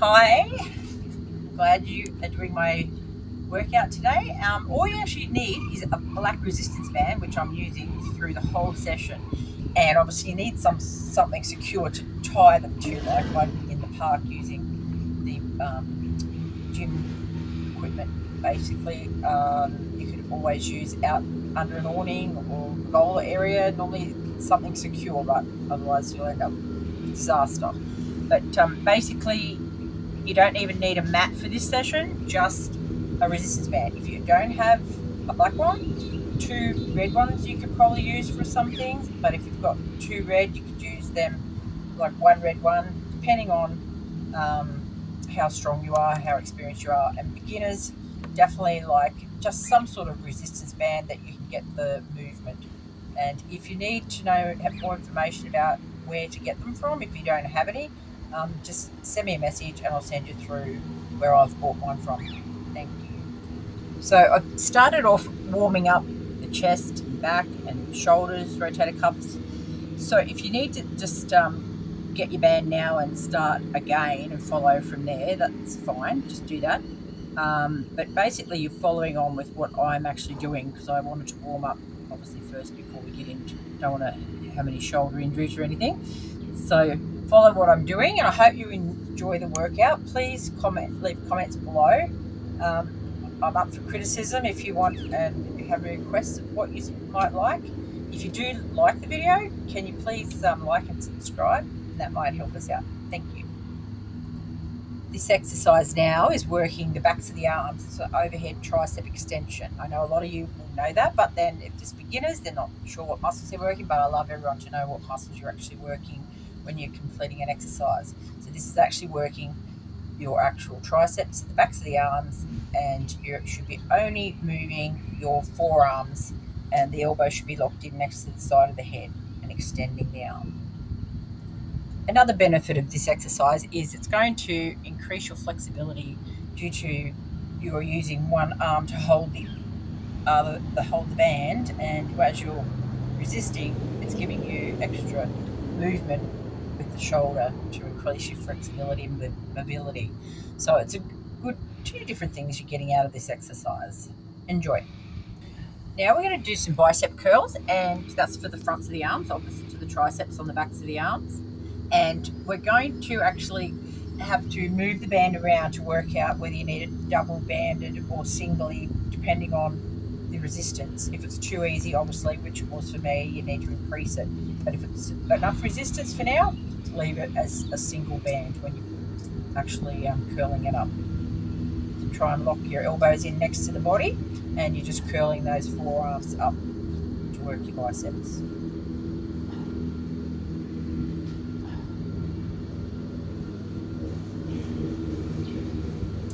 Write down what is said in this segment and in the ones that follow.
Hi, glad you are doing my workout today. All you actually need is a black resistance band, which I'm using through the whole session. And obviously, you need something secure to tie them to, like I'm in the park using the gym equipment. Basically, you could always use out under an awning or pergola area. Normally, something secure, but otherwise, you'll end up with disaster. But basically, you don't even need a mat for this session, just a resistance band. If you don't have a black one, two red ones you could probably use for some things, but if you've got two red, you could use them like one red one, depending on how strong you are, how experienced you are. And beginners, definitely like just some sort of resistance band that you can get the movement. And if you need to have more information about where to get them from, if you don't have any, just send me a message and I'll send you through where I've bought mine from. Thank you. So I started off warming up the chest and back and shoulders, rotator cuffs. So if you need to just get your band now and start again and follow from there, that's fine. Just do that. But basically, you're following on with what I'm actually doing because I wanted to warm up, obviously, first before we get into. Don't want to have any shoulder injuries or anything. So follow what I'm doing, and I hope you enjoy the workout. Please leave comments below. Um, I'm up for criticism if you want and have a request of what you might like. If you do like the video, can you please like and subscribe? That might help us out. Thank you. This exercise now is working the backs of the arms. It's an overhead tricep extension. I know a lot of you will know that, but then if just beginners, they're not sure what muscles they're working, but I love everyone to know what muscles you're actually working when you're completing an exercise. So this is actually working your actual triceps, the backs of the arms, and you should be only moving your forearms, and the elbow should be locked in next to the side of the head and extending the arm. Another benefit of this exercise is it's going to increase your flexibility due to you're using one arm to hold the band, and as you're resisting, it's giving you extra movement with the shoulder to increase your flexibility and mobility. So it's a good two different things you're getting out of this exercise. Enjoy. Now we're going to do some bicep curls, and that's for the fronts of the arms, opposite to the triceps on the backs of the arms. And we're going to actually have to move the band around to work out whether you need it double banded or singly, depending on the resistance. If it's too easy, obviously, which was for me, you need to increase it. But if it's enough resistance for now, leave it as a single band when you're actually curling it up. So try and lock your elbows in next to the body, and you're just curling those forearms up to work your biceps.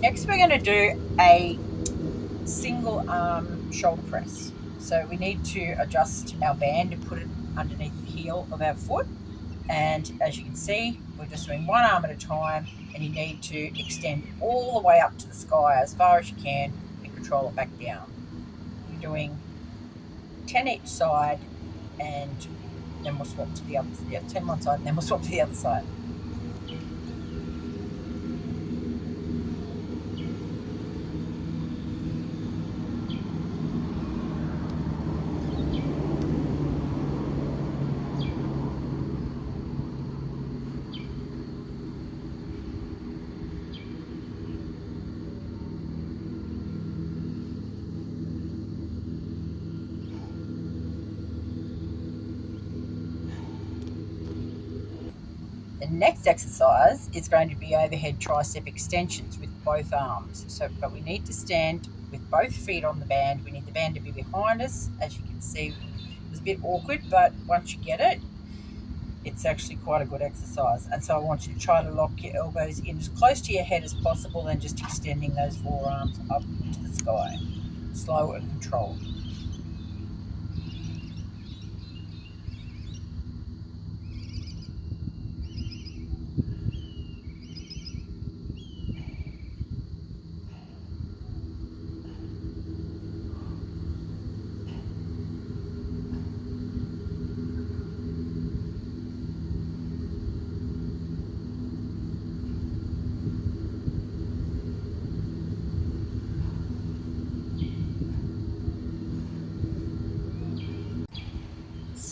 Next, we're going to do a single arm shoulder press. So we need to adjust our band and put it underneath the heel of our foot. And as you can see, we're just doing one arm at a time, and you need to extend all the way up to the sky as far as you can and control it back down. We're doing 10 each side, and then we'll swap to the other. Yeah, 10 one side, and then we'll swap to the other side. The next exercise is going to be overhead tricep extensions with both arms. But we need to stand with both feet on the band. We need the band to be behind us. As you can see, it was a bit awkward, but once you get it, it's actually quite a good exercise. And so I want you to try to lock your elbows in as close to your head as possible and just extending those forearms up to the sky. Slow and controlled.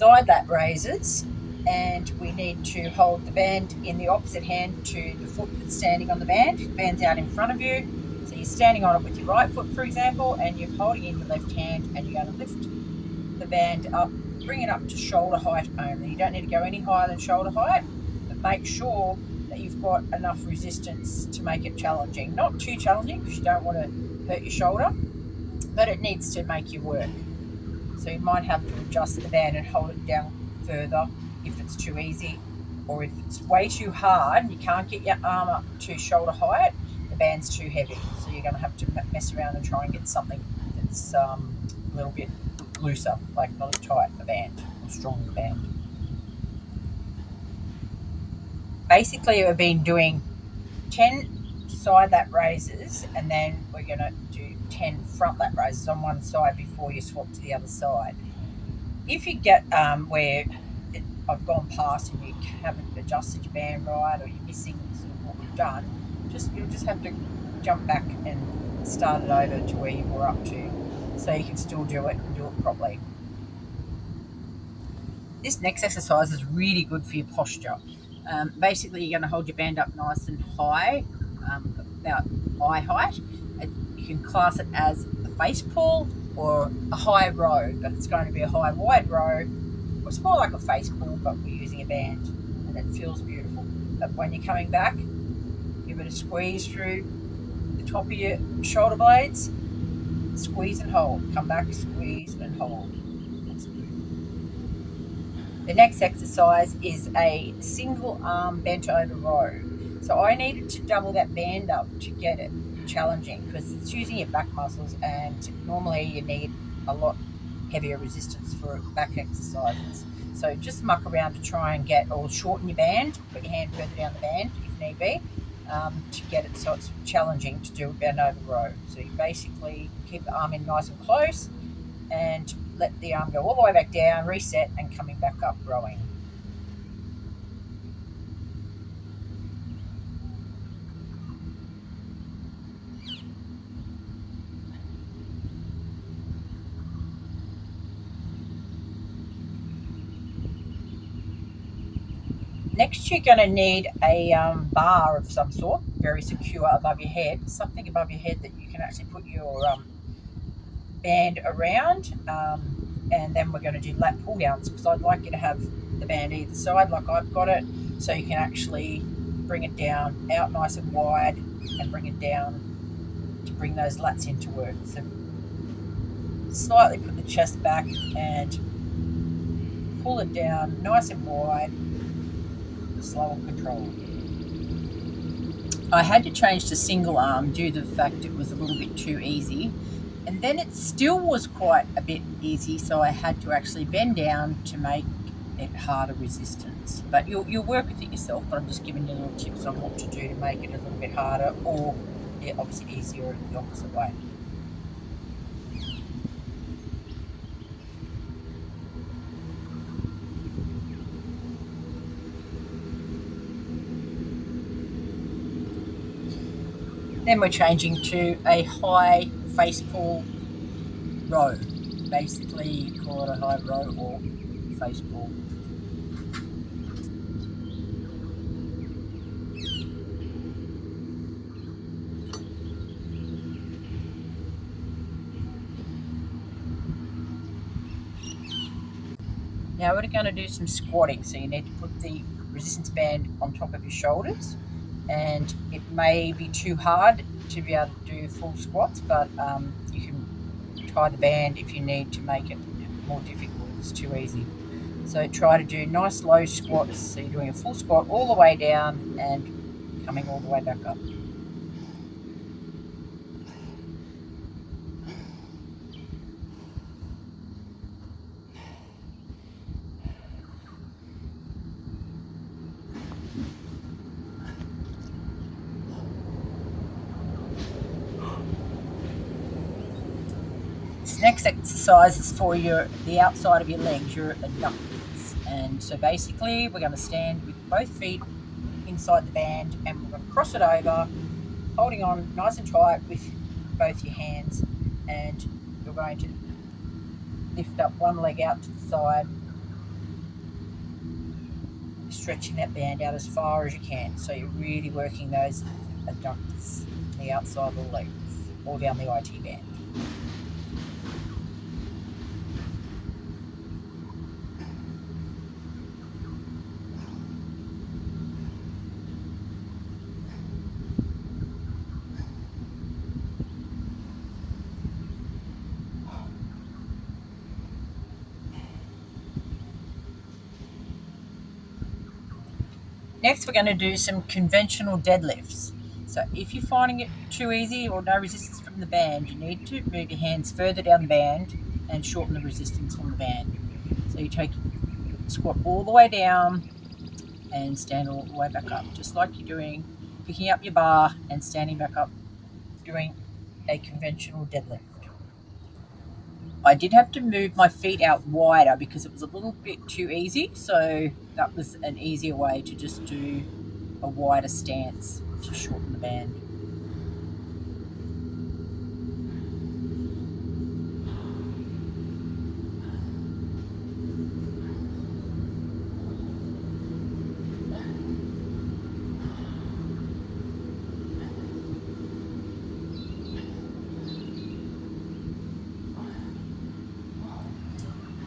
side lat raises, and we need to hold the band in the opposite hand to the foot that's standing on the band. The band's out in front of you, so you're standing on it with your right foot, for example, and you're holding in your left hand, and you're going to lift the band up, bring it up to shoulder height only. You don't need to go any higher than shoulder height, but make sure that you've got enough resistance to make it challenging. Not too challenging because you don't want to hurt your shoulder, but it needs to make you work. So you might have to adjust the band and hold it down further if it's too easy, or if it's way too hard and you can't get your arm up to shoulder height, the band's too heavy. So you're going to have to mess around and try and get something that's a little bit looser, like not as tight a band or strong a band. Basically, we've been doing 10 side lat raises, and then we're going to do 10 front lat raises on one side before you swap to the other side. If you get where I've gone past and you haven't adjusted your band right, or you're missing sort of what we've done, you'll just have to jump back and start it over to where you were up to, so you can still do it and do it properly. This next exercise is really good for your posture. Basically, you're going to hold your band up nice and high, about eye height. You can class it as a face pull or a high row, but it's going to be a high wide row. It's more like a face pull, but we're using a band, and it feels beautiful. But when you're coming back, give it a squeeze through the top of your shoulder blades, squeeze and hold, come back, squeeze and hold. That's good. The next exercise is a single arm bent over row. So I needed to double that band up to get it challenging, because it's using your back muscles, and normally you need a lot heavier resistance for back exercises. So just muck around to try and get, or shorten your band, put your hand further down the band if need be, to get it so it's challenging to do a bend over row. So you basically keep the arm in nice and close and let the arm go all the way back down, reset, and coming back up, rowing. Next, you're going to need a bar of some sort, very secure above your head, something above your head that you can actually put your band around, and then we're going to do lat pull downs, because I'd like you to have the band either side like I've got it, so you can actually bring it down out nice and wide and bring it down to bring those lats into work. So slightly put the chest back and pull it down nice and wide, slow and controlled. I had to change to single arm due to the fact it was a little bit too easy, and then it still was quite a bit easy, so I had to actually bend down to make it harder resistance. But you'll work with it yourself, but I'm just giving you little tips on what to do to make it a little bit harder, or obviously easier the opposite way. Then we're changing to a high face pull row. Basically, you call it a high row or face pull. Now we're going to do some squatting, so you need to put the resistance band on top of your shoulders, and it may be too hard to be able to do full squats, but you can tie the band if you need to make it more difficult if it's too easy. So try to do nice low squats, so you're doing a full squat all the way down and coming all the way back up. This next exercise is for the outside of your legs, your adductors. And so basically we're going to stand with both feet inside the band, and we're going to cross it over, holding on nice and tight with both your hands, and you're going to lift up one leg out to the side stretching that band out as far as you can. So you're really working those adductors, the outside of the legs, or down the IT band. Next, we're going to do some conventional deadlifts. So if you're finding it too easy or no resistance from the band, you need to move your hands further down the band and shorten the resistance from the band. So you take squat all the way down and stand all the way back up, just like you're doing, picking up your bar and standing back up, doing a conventional deadlift. I did have to move my feet out wider because it was a little bit too easy, so that was an easier way to just do a wider stance to shorten the band.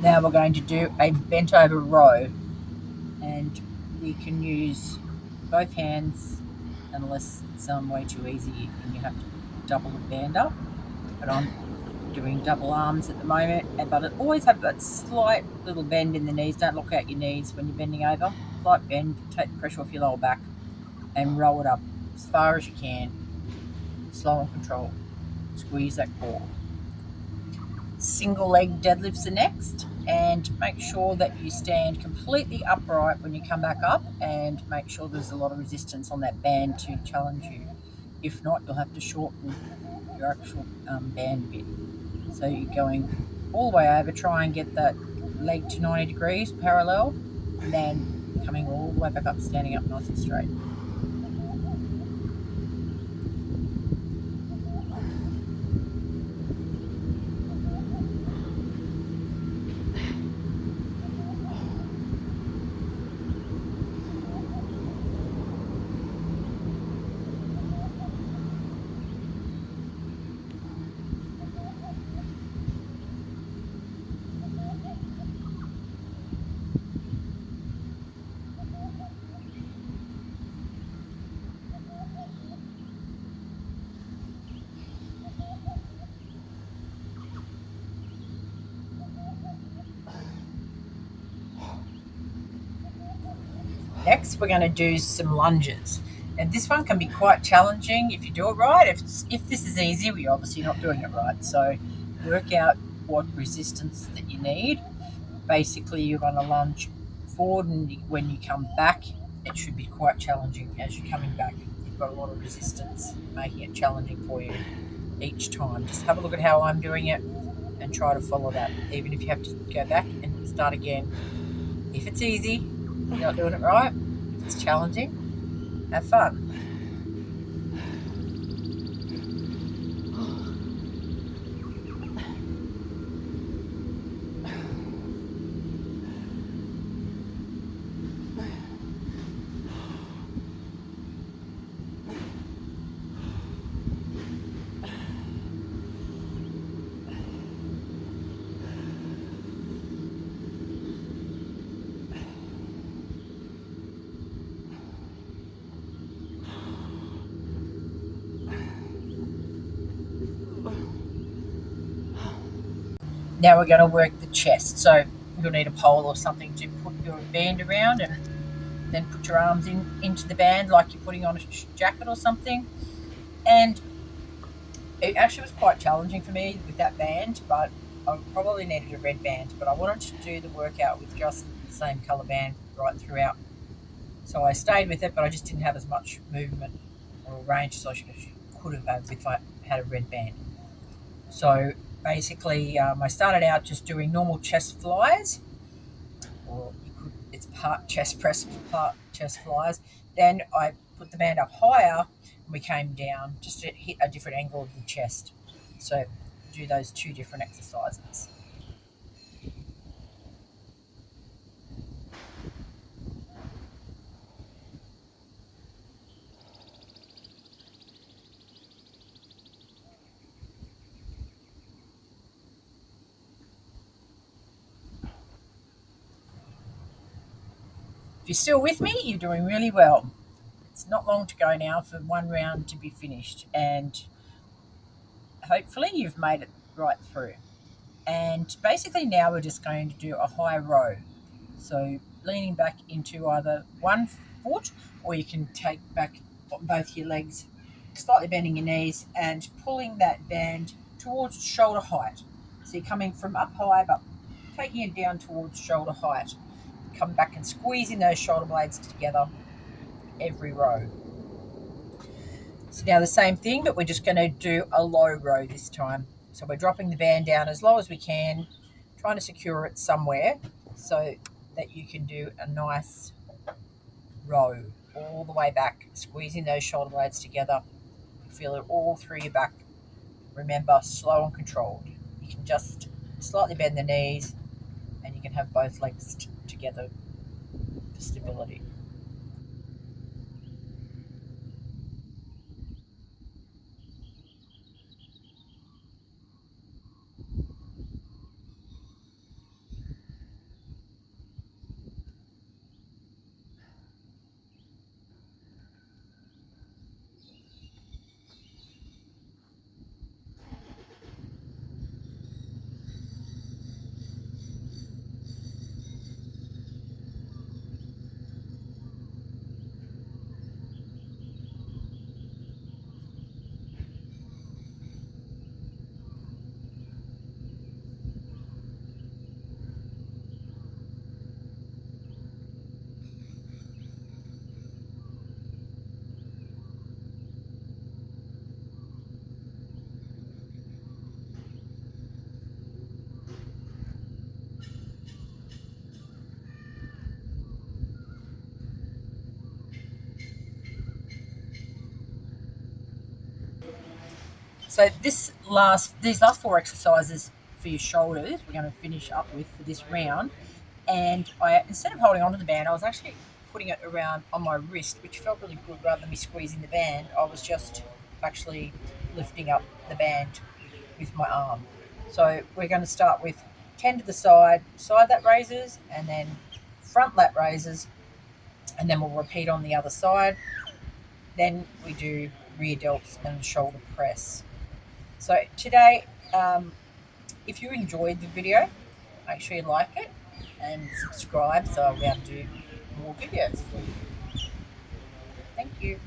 Now we're going to do a bent over row, and you can use both hands unless it's way too easy and you have to double the band up. But I'm doing double arms at the moment, but always have that slight little bend in the knees. Don't lock out your knees when you're bending over. Slight bend, take the pressure off your lower back and roll it up as far as you can. Slow and control. Squeeze that core. Single leg deadlifts are next, and make sure that you stand completely upright when you come back up, and make sure there's a lot of resistance on that band to challenge you. If not, you'll have to shorten your actual band a bit. So you're going all the way over, try and get that leg to 90 degrees parallel, and then coming all the way back up, standing up nice and straight. Next, we're going to do some lunges. And this one can be quite challenging if you do it right. If this is easy, we're obviously not doing it right. So work out what resistance that you need. Basically, you're going to lunge forward, and when you come back, it should be quite challenging as you're coming back. You've got a lot of resistance, making it challenging for you each time. Just have a look at how I'm doing it and try to follow that, even if you have to go back and start again. If it's easy, you're not doing it right. If it's challenging, have fun. Now we're going to work the chest. So you'll need a pole or something to put your band around, and then put your arms into the band like you're putting on a jacket or something. And it actually was quite challenging for me with that band, but I probably needed a red band. But I wanted to do the workout with just the same colour band right throughout. So I stayed with it, but I just didn't have as much movement or range as I could have had if I had a red band. So basically, I started out just doing normal chest flies, or it's part chest press, part chest flies. Then I put the band up higher, and we came down just to hit a different angle of the chest. So do those two different exercises. If you're still with me, you're doing really well. It's not long to go now for one round to be finished, and hopefully you've made it right through. And basically now we're just going to do a high row. So leaning back into either one foot, or you can take back both your legs, slightly bending your knees and pulling that band towards shoulder height. So you're coming from up high but taking it down towards shoulder height. Come back and squeezing those shoulder blades together every row. So now the same thing, but we're just going to do a low row this time. So we're dropping the band down as low as we can, trying to secure it somewhere so that you can do a nice row all the way back, squeezing those shoulder blades together. Feel it all through your back. Remember, slow and controlled. You can just slightly bend the knees and you can have both legs together for stability. So these last four exercises for your shoulders, we're going to finish up with for this round. And I, instead of holding onto the band, I was actually putting it around on my wrist, which felt really good. Rather than me squeezing the band, I was just actually lifting up the band with my arm. So we're going to start with 10 to the side lat raises, and then front lat raises, and then we'll repeat on the other side. Then we do rear delts and shoulder press. So today, if you enjoyed the video, make sure you like it and subscribe so I'll be able to do more videos for you. Thank you.